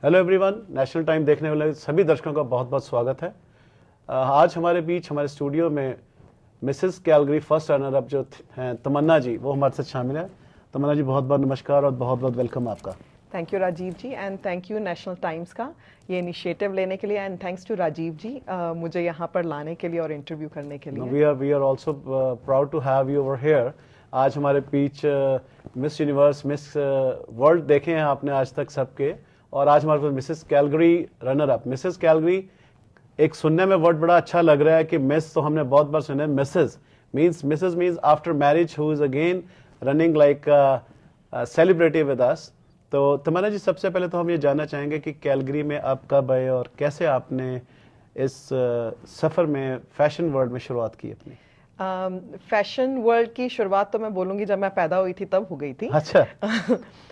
Hello everyone, national time देखने वाले सभी दर्शकों का बहुत बहुत स्वागत है। आज हमारे बीच हमारे स्टूडियो में Mrs Calgary first runner up जो हैं तमन्ना जी, वो हमारे साथ शामिल है। तमन्ना जी, बहुत बहुत नमस्कार और बहुत बहुत वेलकम आपका। Thank you Rajiv ji and thank you National Times का ये इनिशिएटिव लेने के लिए and thanks to Rajiv ji मुझे यहाँ पर लाने के लिए और इंटरव्यू करने के लिए। We are also proud to have you over here. आज हमारे बीच मिस यूनिवर्स, मिस वर्ल्ड देखे हैं आपने आज तक सबके, और आज हमारे पास Mrs Calgary runner up. Mrs Calgary एक सुनने में वर्ड बड़ा अच्छा लग रहा है कि मिस तो हमने बहुत बार सुना है, Mrs means after marriage who is again running like celebrity with us. तो तमन्ना जी, सबसे पहले तो हम ये जानना चाहेंगे कि कैलगरी में आप कब आए और कैसे आपने इस सफ़र में फैशन वर्ल्ड में शुरुआत की अपनी। फैशन वर्ल्ड की शुरुआत तो मैं बोलूँगी जब मैं पैदा हुई थी तब हो गई थी। अच्छा।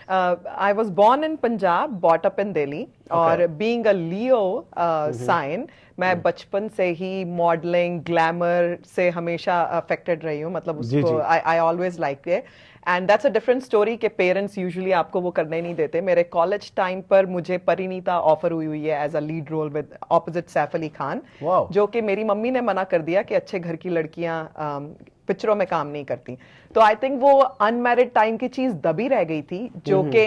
I was born in Punjab, brought up in Delhi, और बीइंग अ लियो साइन मैं बचपन से ही मॉडलिंग, ग्लैमर से हमेशा अफेक्टेड रही हूँ। मतलब उसको I always like it and that's a different story के पेरेंट्स यूजुअली आपको वो करने नहीं देते। मेरे कॉलेज टाइम पर मुझे परिणीता ऑफर हुई है as a lead role with opposite Saif Ali Khan, जो कि मेरी मम्मी ने मना कर दिया कि अच्छे घर की लड़कियां पिक्चरों में काम नहीं करती। तो आई थिंक वो अनमैरिड टाइम की चीज दबी रह गई थी, जो कि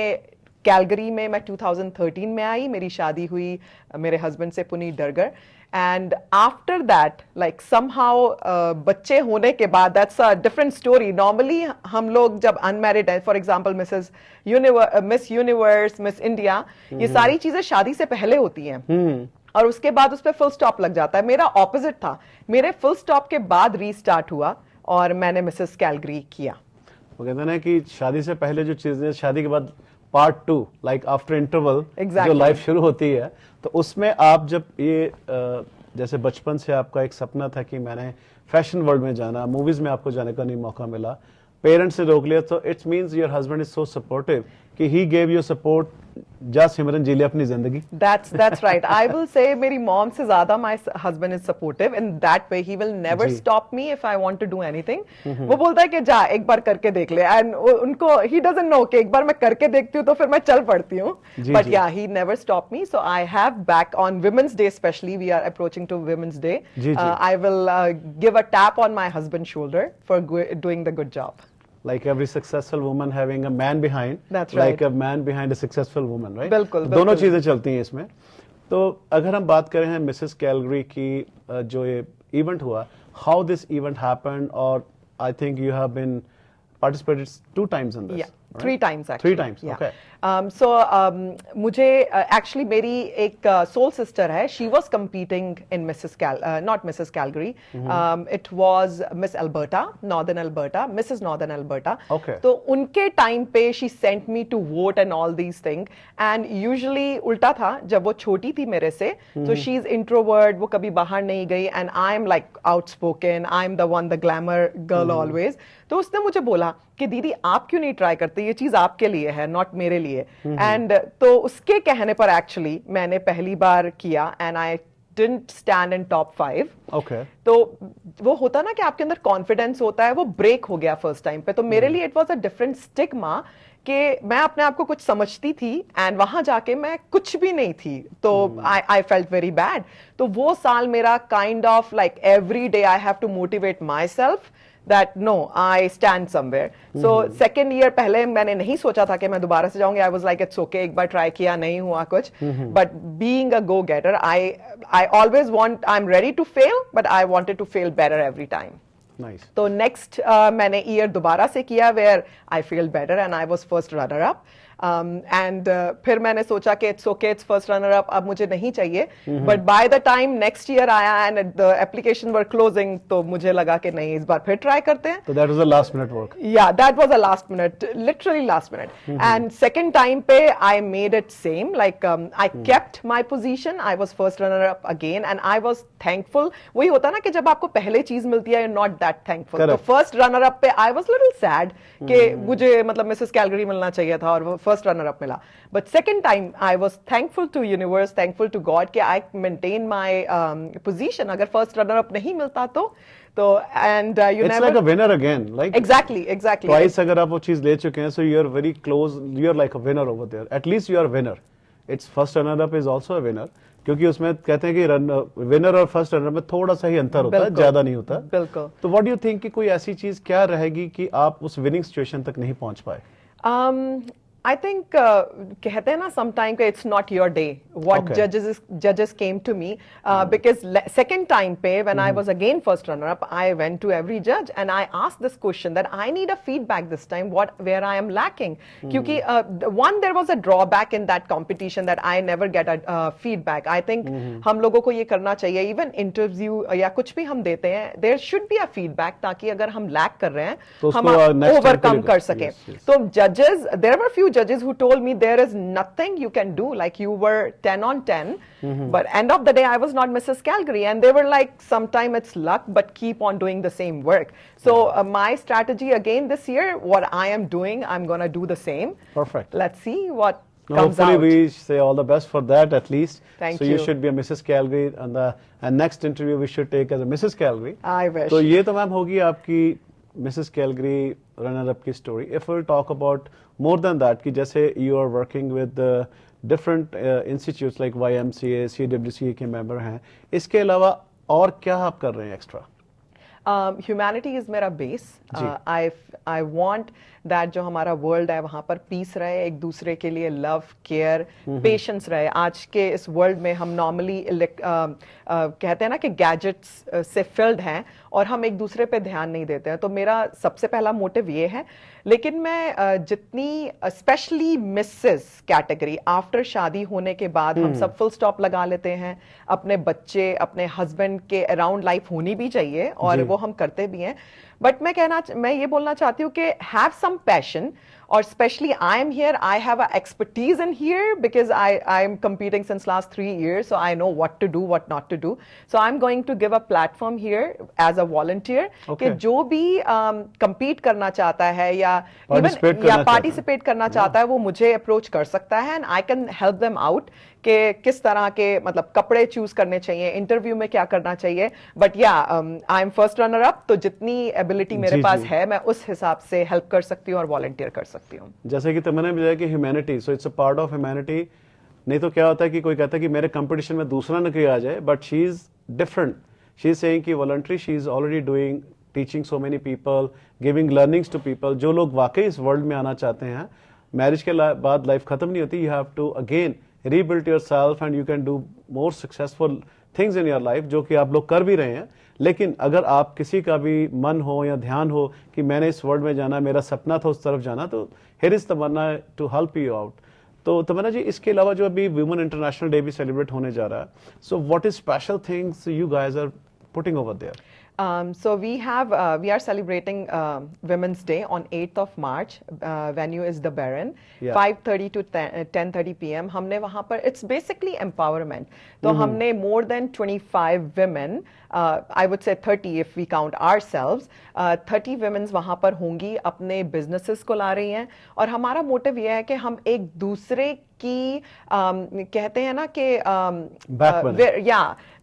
कैलगरी में मैं 2013 में आई। मेरी शादी हुई मेरे हस्बैंड से Puneet Dargar, and after that like somehow बच्चे होने के बाद that's a different story. Normally हम लोग जब अनमैरिड है, for example Miss Universe, Miss India, ये सारी चीजें शादी से पहले होती हैं और उसके बाद उस पर फुल स्टॉप लग जाता है। मेरा ऑपोजिट था, मेरे फुल स्टॉप के बाद रीस्टार्ट हुआ और मैंने मिसेस कैलगरी किया। वो कहते हैं ना कि शादी से पहले जो चीजें, शादी के बाद पार्ट 2 लाइक आफ्टर इंटरवल जो लाइफ शुरू होती है, तो उसमें आप जब ये जैसे बचपन से आपका एक सपना था कि मैंने फैशन वर्ल्ड में जाना, मूवीज में आपको जाने का नहीं मौका मिला, पेरेंट्स ने रोक लिया, तो it's means your husband is so supportive कि ही गेव यू सपोर्ट। जा सिमरन जी ले अपनी जिंदगी। That's right. I will say मेरी मॉम से ज्यादा my husband is supportive in that way. He will never stop me if I want to do anything. वो बोलता है कि जा एक बार करके देख ले, and उनको he doesn't know कि एक बार मैं करके देखती हूँ तो फिर मैं चल पड़ती हूँ। But yeah, he never stopped me. So I have back on Women's Day especially. We are approaching to Women's Day. I will give a tap on my husband's shoulder for doing the good job. Like every successful woman having a man behind. That's right. Like a man behind a successful woman, right? बिल्कुल, दोनों चीजें चलती हैं इसमें। तो अगर हम बात करें हैं मिसेस कैलगरी की, जो ये इवेंट हुआ, how this event happened, or I think you have been participated 2 times in this. Yeah. 3 times actually. 3 times, yeah. okay. So मुझे actually मेरी एक soul sister है. She was competing in not Mrs. Calgary. It was Miss Alberta, Northern Alberta, Mrs. Northern Alberta. Okay. तो उनके time पे she sent me to vote and all these things. And usually उल्टा था, जब वो छोटी थी मेरे से, so she's introvert, वो कभी बाहर नहीं गई, and I'm like outspoken, I'm the one, the glamour girl always. तो उसने मुझे बोला कि दीदी आप क्यों नहीं ट्राई करते, ये चीज आपके लिए है, नॉट मेरे लिए। एंड तो उसके कहने पर एक्चुअली मैंने पहली बार किया and I didn't stand in top 5। Okay. तो वो होता ना कि आपके अंदर कॉन्फिडेंस होता है, वो ब्रेक हो गया फर्स्ट टाइम पे। तो मेरे लिए it was a different stigma कि मैं अपने आप को कुछ समझती थी एंड वहां जाके मैं कुछ भी नहीं थी, तो आई फेल्ट वेरी बैड। तो वो साल मेरा kind of like every day I have to motivate myself that no, I stand somewhere. So second year पहले मैंने नहीं सोचा था कि मैं दोबारा से जाऊंगी। I was like it's okay, एक बार ट्राई किया, नहीं हुआ कुछ। But being a go getter, I always I'm ready to fail, but I wanted to fail better every time. Nice. तो next मैंने year दोबारा से किया where I failed better and I was first runner up. And फिर मैंने सोचा कि it's okay, it's first runner up, अब मुझे नहीं चाहिए। But by the time next year आया and the application were closing, तो मुझे लगा कि नहीं, इस बार फिर ट्राई करते हैं। तो that was a last minute work. या that was a last minute, literally last minute. And second time पे I made it same, like I kept my position, I was first runner up again and I was thankful. वही होता ना कि जब आपको पहले चीज मिलती है, यू नॉट दैट थैंकफुल। तो फर्स्ट रनर अप पे आई वाज लिटिल सैड कि मुझे मतलब मिसेस कैलगरी मिलना चाहिए था और फर्स्ट रनर अप मिला। But second time I was thankful to universe, thankful to God कि आई मेंटेन माय पोजीशन। अगर फर्स्ट रनर अप नहीं मिलता तो and you it's never, like a winner again, like exactly twice अगर आप वो चीज ले चुके हैं, so you are very close, you are like a winner over there, at least you are a winner, it's first runner up is also a winner, क्योंकि उसमें कहते हैं कि विनर और फर्स्ट रनर में थोड़ा सा ही अंतर होता है, बिल्कुल। ज्यादा नहीं होता। बिल्कुल। तो व्हाट डू यू थिंक कि कोई ऐसी चीज क्या रहेगी कि आप उस विनिंग सिचुएशन तक नहीं पहुंच पाए? I think कहते हैं ना sometime it's not your day. What Okay. judges came to me because second time पे when I was again first runner up, I went to every judge and I asked this question that I need a feedback this time where I am lacking. क्योंकि one there was a drawback in that competition that I never get a feedback. I think हम लोगों को ये करना चाहिए, even interview या कुछ भी हम देते हैं, there should be a feedback ताकि अगर हम lack कर रहे हैं तो हम उसको, next time के overcome लिए कर सकें। yes, yes. तो judges, there were few judges who told me there is nothing you can do, like you were 10 on 10, but end of the day I was not Mrs. Calgary, and they were like sometime it's luck but keep on doing the same work. So my strategy again this year, what I am doing, I'm going to do the same. Perfect. Let's see what No, comes hopefully out. we say all the best for that at least. Thank so you you. should be a Mrs. Calgary, and next interview we should take as a Mrs. Calgary. I wish. तो ये तो ma'am होगी आपकी Mrs. Calgary runner up की story. If we'll talk about more than that, कि जैसे you are working with different institutes like YMCA, CWCA के member हैं, इसके अलावा और क्या आप कर रहे हैं extra? Humanity is मेरा base. I want that जो हमारा वर्ल्ड है वहाँ पर पीस रहे, एक दूसरे के लिए लव, केयर, पेशेंस रहे। आज के इस वर्ल्ड में हम नॉर्मली कहते हैं ना कि गैजेट्स से फिल्ड हैं और हम एक दूसरे पे ध्यान नहीं देते हैं। तो मेरा सबसे पहला मोटिव ये है। लेकिन मैं जितनी स्पेशली मिसेस कैटेगरी आफ्टर शादी होने के बाद हम सब फुल स्टॉप लगा लेते हैं, अपने बच्चे अपने हस्बैंड के अराउंड लाइफ होनी भी चाहिए और वो हम करते भी हैं। बट मैं ये बोलना चाहती हूँ कि हैव सम पैशन, और specially I am here, I have a expertise in here because I am competing since last 3 years, so I know what to do, what not to do. So I'm going to give a platform here as a volunteer कि जो भी compete करना चाहता है या participate करना चाहता है वो मुझे approach कर सकता है, and I can help them out कि किस तरह के मतलब कपड़े चूज करने चाहिए, इंटरव्यू में क्या करना चाहिए। बट या I am first runner up, तो जितनी एबिलिटी मेरे पास है मैं उस हिसाब से हेल्प कर सकती हूँ और वॉलंटियर कर सकती हूँ। जैसे कि तमन्ना ने बताया कि humanity, so it's a part of humanity. नहीं तो क्या होता है कि कोई कहता है कि मेरे कंपटीशन में दूसरा न कोई आ जाए, but she is different. She is saying कि voluntary she is already doing, teaching so many people, giving learnings to people. जो लोग वाकई इस वर्ल्ड में आना चाहते हैं, मैरिज के बाद लाइफ खत्म नहीं होती, you have to again rebuild yourself and you can do more successful things in your life, जो कि आप लोग कर भी रहे हैं। लेकिन अगर आप किसी का भी मन हो या ध्यान हो कि मैंने इस वर्ल्ड में जाना, मेरा सपना था उस तरफ जाना, तो here is Tamannaah to help you out। तो तमन्ना जी, इसके अलावा जो अभी वुमेन इंटरनेशनल डे भी सेलिब्रेट होने जा रहा है, so what is special things you guys are putting over there? So we are celebrating Women's Day on 8th of March. Venue is the Baron. 5:30 to 10:30 p.m. हमने वहाँ पर, it's basically empowerment. तो हमने more than 25 women, I would say 30 if we count ourselves, 30 women वहाँ पर होंगी, अपने businesses को ला रही हैं, और हमारा मोटिव ये है कि हम एक दूसरे की कहते हैं ना कि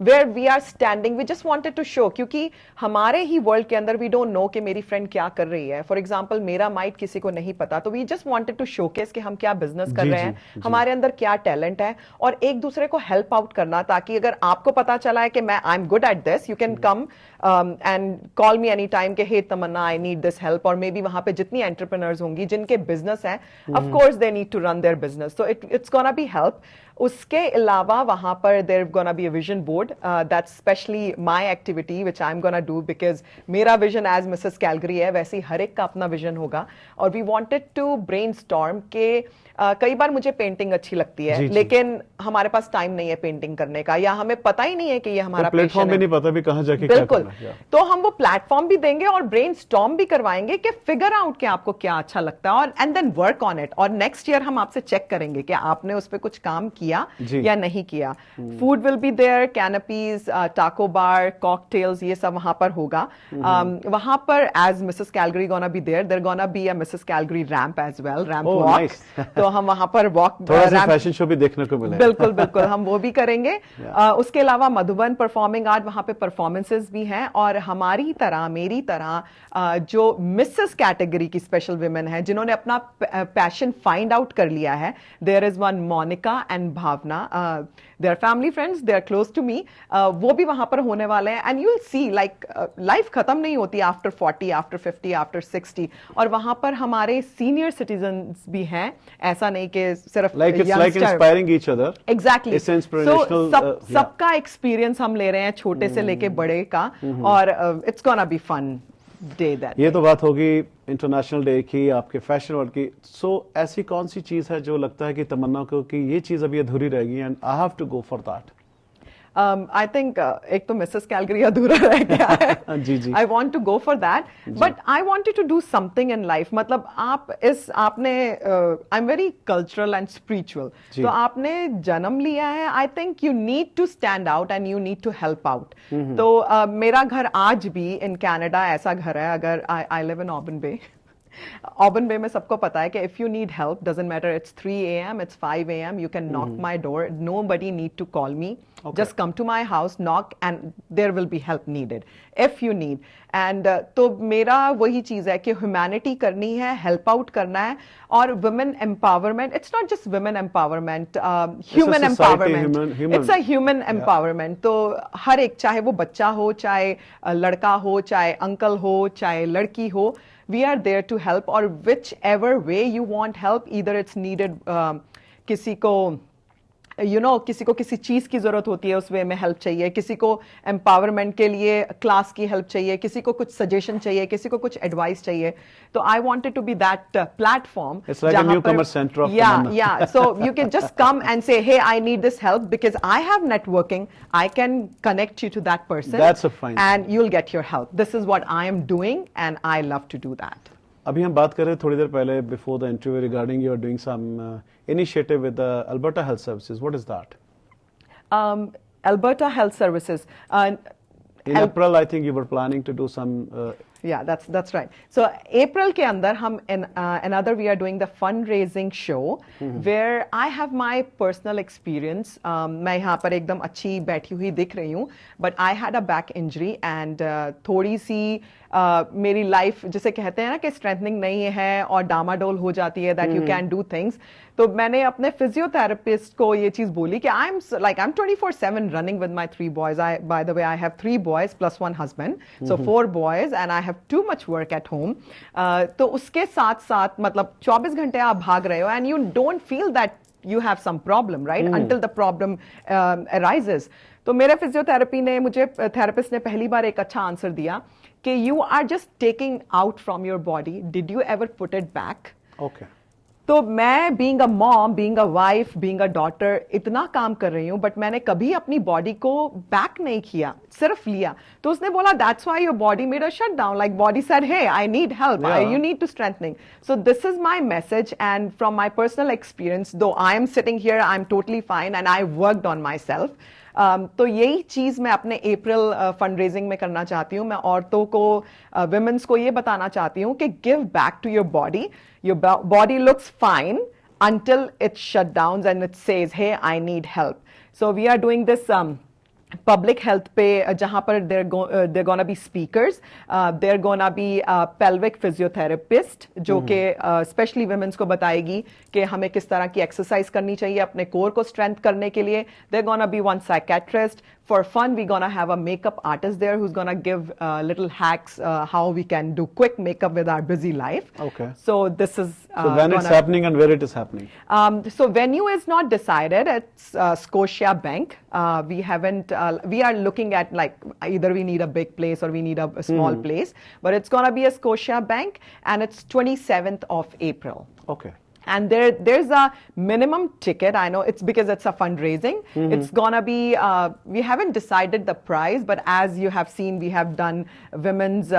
where we are standing, we just wanted to show, क्योंकि हमारे ही वर्ल्ड के अंदर we don't know कि मेरी फ्रेंड क्या कर रही है। फॉर एग्जाम्पल मेरा माइट किसी को नहीं पता, तो we just wanted to showcase कि हम क्या बिजनेस कर रहे हैं, हमारे अंदर क्या टैलेंट है, और एक दूसरे को हेल्प आउट करना, ताकि अगर आपको पता चला है कि मैं I am good at this, you can come and call me any time कि हे तमन्ना आई नीड दिस हेल्प। और मे बी वहां पे जितनी एंटरप्रेन्योर्स होंगी जिनके बिजनेस है, of course they need to run their business, तो इट्स गोना बी हेल्प। उसके अलावा वहां पर there gonna be a vision board, that's specially my activity which I am gonna do, because मेरा विजन एज मिसेस कैलगरी है, वैसे ही हर एक का अपना विजन होगा। और वी वांटेड टू ब्रेनस्टॉर्म के कई बार मुझे पेंटिंग अच्छी लगती है, लेकिन हमारे पास टाइम नहीं है पेंटिंग करने का, या हमें पता ही नहीं है कि ये हमारा प्लेटफॉर्म भी नहीं पता भी कहां जाके बिल्कुल क्या करना है। तो हम वो प्लेटफॉर्म भी देंगे और ब्रेनस्टॉर्म भी करवाएंगे कि फिगर आउट कि आपको क्या अच्छा लगता है, और and then work on it. और नेक्स्ट ईयर हम आपसे चेक करेंगे कि आपने उस पर कुछ काम किया या नहीं किया। फूड विल बी देयर, कैनपीज, टाको बार, कॉकटेल्स, ये सब वहां पर होगा। वहां पर as Mrs Calgary gonna be there gonna be a Mrs Calgary ramp as well, ramp walk. तो हम वहां पर वॉक, थोड़ा सा फैशन शो भी देखने को मिलेगा। बिल्कुल बिल्कुल, हम वो भी करेंगे। उसके अलावा मधुबन परफॉर्मिंग आर्ट, वहां पे परफॉर्मेंसेस भी हैं, और हमारी तरह, मेरी तरह जो मिसेस कैटेगरी की स्पेशल वुमेन है जिन्होंने अपना पैशन फाइंड आउट कर लिया है, there is one Monika and Bhavana, they are family friends, they are close to me, वो भी वहां पर होने वाले हैं. And you will see like life खत्म नहीं होती आफ्टर 40, आफ्टर 50, आफ्टर 60. और वहां पर हमारे सीनियर सिटीजन्स भी हैं, ऐसा नहीं कि सिर्फ like it's like inspiring each other. Exactly. It's inspirational. सबका एक्सपीरियंस हम ले रहे हैं, छोटे से लेके बड़े का. और it's gonna be fun day that. ये तो बात होगी इंटरनेशनल डे की, आपके फैशन वर्ल्ड की. सो ऐसी कौन सी चीज है जो लगता है कि तमन्ना को कि ये चीज अभी अधूरी रहेगी and I have to go for that? I think एक तो मिसेस कैलगरी अधूरा रह गया है. जी जी. I want to go for that, but I wanted to do something in life. मतलब आपने I am very cultural and spiritual, तो आपने जन्म लिया है. I think you need to stand out and you need to help out. तो मेरा घर आज भी इन कनाडा ऐसा घर है, अगर I live in Aubrun bay. Aubrun बे में सबको पता है कि if you need help, doesn't matter it's 3 AM, it's 5 AM, you can knock my door. Nobody need to call me. Just come to my house, knock, and there will be help needed if you need. And तो मेरा वही चीज है कि humanity करनी है, help out करना है. और women empowerment, it's not just women empowerment, human empowerment. It's a human empowerment. तो हर एक, चाहे वो बच्चा हो, चाहे लड़का हो, चाहे अंकल हो, चाहे लड़की हो, we are there to help. और whichever way you want help, either it's needed, किसी को किसी को किसी चीज की जरूरत होती है, उस वे में हेल्प चाहिए, किसी को एम्पावरमेंट के लिए क्लास की हेल्प चाहिए, किसी को कुछ सजेशन चाहिए, किसी को कुछ एडवाइस चाहिए. तो I wanted to be that platform. It's like a newcomer center of Tamanna. Yeah. So you can just come and say, hey, I need this help because I have networking. I can connect you to that person. That's a fine. And you'll get your help. This is what I am doing, and I love to do that. अभी हम बात कर रहे थोड़ी देर पहले before the interview regarding you are doing some initiative with Alberta Health Services. What is that? Alberta Health Services. In April, I think you were planning to do some. Yeah, that's right. So April के अंदर हम another we are doing the fundraising show where I have my personal experience. मैं यहाँ पर एकदम अच्छी बैठी हुई दिख रही हूँ, but I had a back injury and थोड़ी सी मेरी लाइफ जिसे कहते हैं ना कि स्ट्रेंथनिंग नहीं है और डामाडोल हो जाती है, that you can do things. तो मैंने अपने फिजियोथेरेपिस्ट को ये चीज बोली कि I am 24/7 running with my 3 boys. By the way I have 3 boys plus 1 husband, so 4 boys, and I have too much work at home. तो उसके साथ साथ मतलब 24 घंटे आप भाग रहे हो and you don't feel that you have some problem, right? Until the problem arises. तो मेरे फिजियोथेरेपी ने मुझे थेरेपिस्ट ने पहली बार एक अच्छा आंसर दिया कि you are just taking out from your body. Did you ever put it back? Okay. तो मैं being a mom, being a wife, being a daughter इतना काम कर रही हूँ, बट मैंने कभी अपनी बॉडी को बैक नहीं किया, सिर्फ लिया. तो उसने बोला that's why your body made a shut down. Like body said hey I need help, you need to strengthening. So this is my message and from my personal experience, though I am sitting here, I am totally fine and I worked on myself. तो यही चीज मैं अपने अप्रैल fund raising में करना चाहती हूँ. मैं औरतों को, विमेंस को ये बताना चाहती हूँ कि give back to your body. Your body looks fine until it shut down and it says, hey, I need help. So we are doing this public health पे जहाँ पर they're gonna be speakers, they're gonna be pelvic physiotherapist जो कि especially women's को बताएगी कि हमें किस तरह की exercise करनी चाहिए अपने core को strength करने के लिए. They're gonna be one psychiatrist. For fun, we're gonna have a makeup artist there who's gonna give little hacks how we can do quick makeup with our busy life. Okay. So this is so when it's happening and where it is happening? So venue is not decided. It's Scotia Bank. We haven't. We are looking at like either we need a big place or we need a small place. But it's gonna be a Scotia Bank, and it's 27th of April. Okay. And there's a minimum ticket. I know it's because it's a fundraising. It's gonna be, we haven't decided the price, but as you have seen, we have done Women's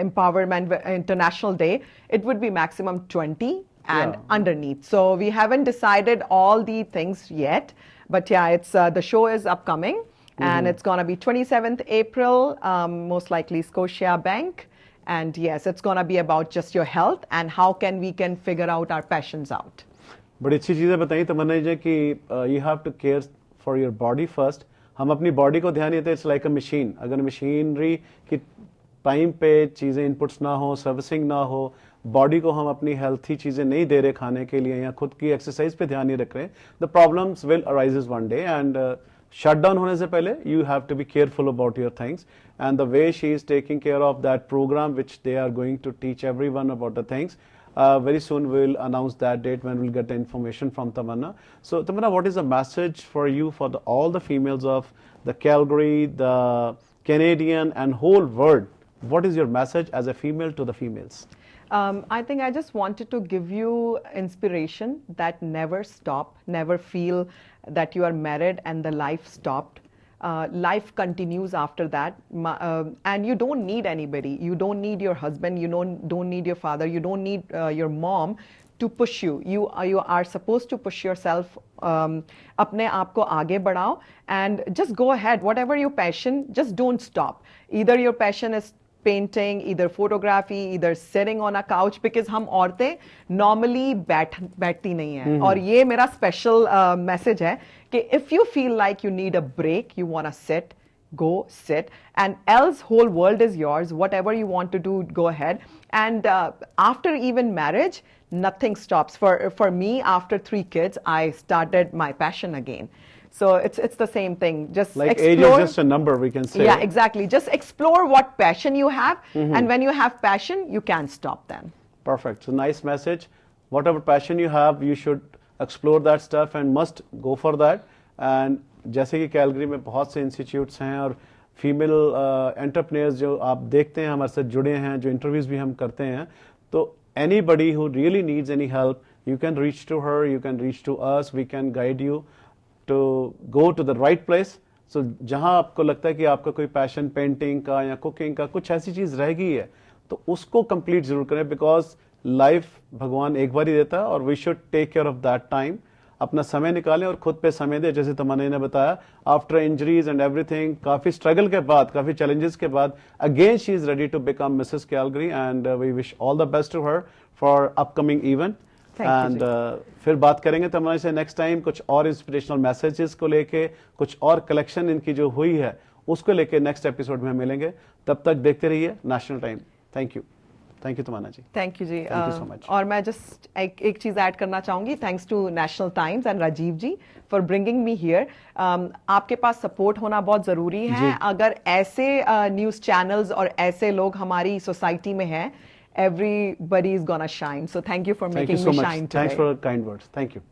Empowerment International Day. It would be maximum 20 and underneath. So we haven't decided all the things yet, but yeah, it's the show is upcoming, and it's gonna be 27th April, most likely Scotia Bank. And yes, it's going to be about just your health and how we can figure out our passions out. बड़ी अच्छी चीज़ें बताई तमन्ना जी कि you have to care for your body first. हम अपनी body को ध्यान देते हैं, it's like a machine. अगर मशीनरी की टाइम पे चीज़ें इनपुट्स ना हो, सर्विसिंग ना हो, बॉडी को हम अपनी हेल्थी चीज़ें नहीं दे रहे खाने के लिए या खुद की एक्सरसाइज पे ध्यान नहीं रख रहे, the problems will arises one day and shutdown होने से पहले you have to be careful about your things and the way she is taking care of that program which they are going to teach everyone about the things. Very soon we'll announce that date when we'll get the information from Tamanna. So Tamanna, what is the message for you for all the females of the Calgary, the Canadian and whole world? What is your message as a female to the females? I think I just wanted to give you inspiration that never stop, never feel that you are married and the life stopped. Life continues after that, and you don't need anybody. You don't need your husband. You don't need your father. You don't need your mom to push you. You are supposed to push yourself. अपने आप को आगे बढ़ाओ and just go ahead. Whatever your passion, just don't stop. Either your passion is painting, either photography, either sitting on a couch, because हम औरतें normally बैठती नहीं हैं. और ये मेरा special message है कि if you feel like you need a break, you want to sit, go sit, and else whole world is yours. Whatever you want to do, go ahead. And after even marriage, nothing stops. For me, after 3 kids, I started my passion again. So it's the same thing. Just like explore. age is just a number, we can say. Yeah, exactly. Just explore what passion you have, and when you have passion, you can't stop then. Perfect. So nice message. Whatever passion you have, you should explore that stuff and must go for that. And जैसे कि Calgary में बहुत से institutes हैं और female entrepreneurs जो आप देखते हैं हमारे साथ जुड़े हैं, जो इंटरव्यूज भी हम करते हैं, तो anybody who really needs any help, you can reach to her, you can reach to us, we can guide you to go to the right place. So जहां आपको लगता है कि आपका कोई पैशन पेंटिंग का या कुकिंग का कुछ ऐसी चीज रह गई है, तो उसको कंप्लीट जरूर करें, बिकॉज लाइफ भगवान एक बार ही देता है और we should take care of that time. अपना समय निकालें और खुद पे समय दें. जैसे तमन्ना ने बताया, आफ्टर इंजरीज एंड एवरीथिंग, काफी स्ट्रगल के बाद, काफी चैलेंजेस के बाद, again she is ready to become Mrs Calgary and we wish all the best to her for upcoming event. And फिर बात करेंगे तमन्ना से नेक्स्ट टाइम कुछ और इंस्पिरेशनल मैसेजेस को लेके, कुछ और कलेक्शन इनकी जो हुई है उसको लेके नेक्स्ट एपिसोड में मिलेंगे. तब तक देखते रहिए National Time. Thank you Tamanna ji. Thank you ji. Thank you so much. और मैं जस्ट एक चीज ऐड करना चाहूंगी. Thanks to National Times and Rajiv ji for bringing me here. आपके पास सपोर्ट होना बहुत जरूरी है. अगर ऐसे न्यूज चैनल्स और ऐसे लोग हमारी सोसाइटी में हैं, everybody is gonna shine. So thank you for making me shine today. Thanks for kind words. Thank you.